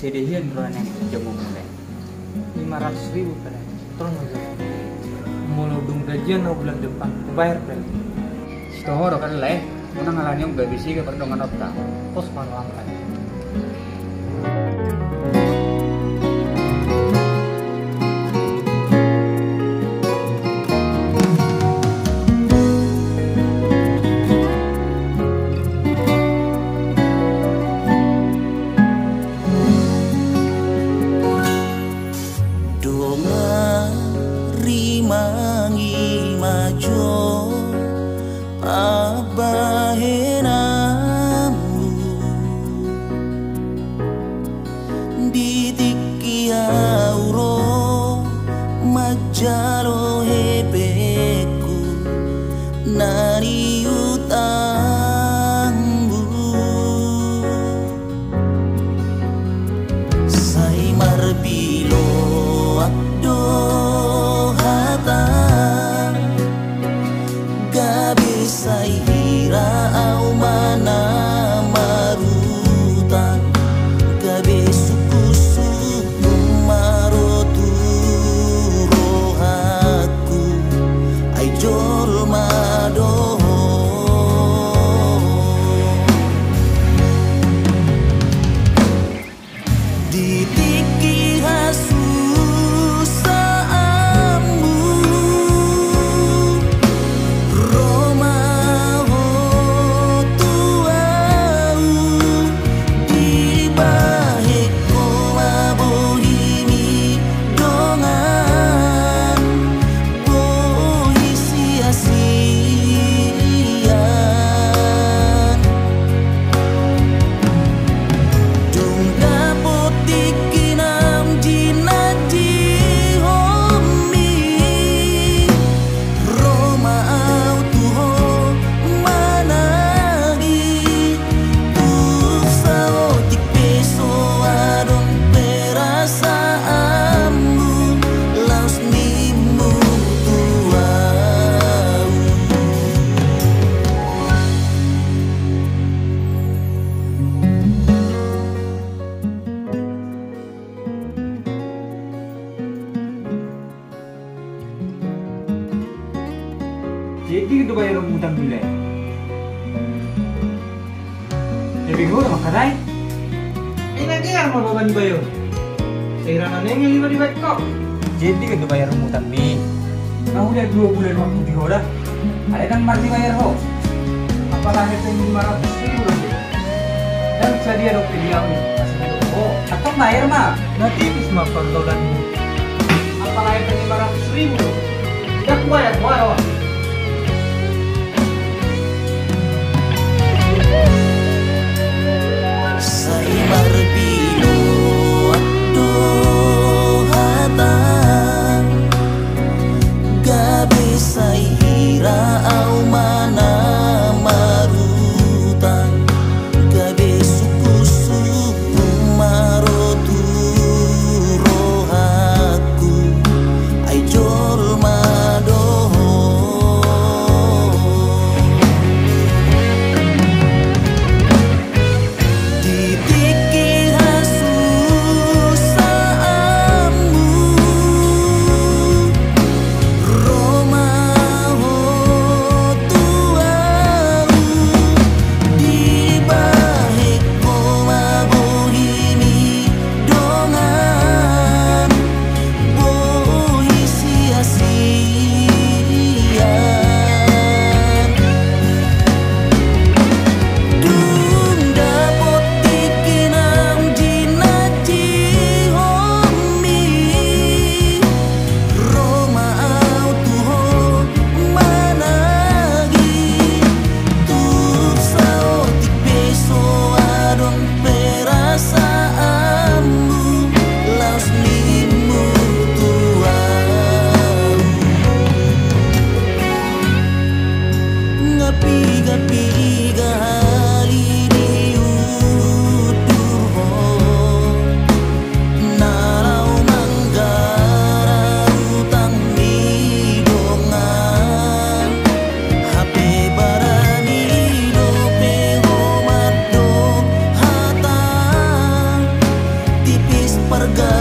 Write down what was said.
sedehian roan yang jamu mulai 500.000 pala tolong aja mau dung gajian au bulan depan bayar pala Sitohoro kan lah unang ngalani yung gabisi ka perdongan opta pos pano angkat Mangi majo abahenamu ditiki auro majalo hebeku nari utangmu sai marbilo abdo sai hira au mana marutan gabe suku marotu rohaku ai jol mado ditiki hasu jadi itu bayar utang dulu ya bingung makadai ini lagi yang mau bawa dibayar saya nanya yang 5 dibayar kok jadi itu bayar utang nih nah udah 2 bulan waktu di hoda ada kan mati bayar ho apakah itu 500.000 lebih dan saya dok diam oh atau bayar mah nanti bis mah kalau dan apakah itu 500.000 tidak kuat ya sai marbilo ado hata gabe sai hira au mana marutan gabe suku marotu rohaku ai jol mado warga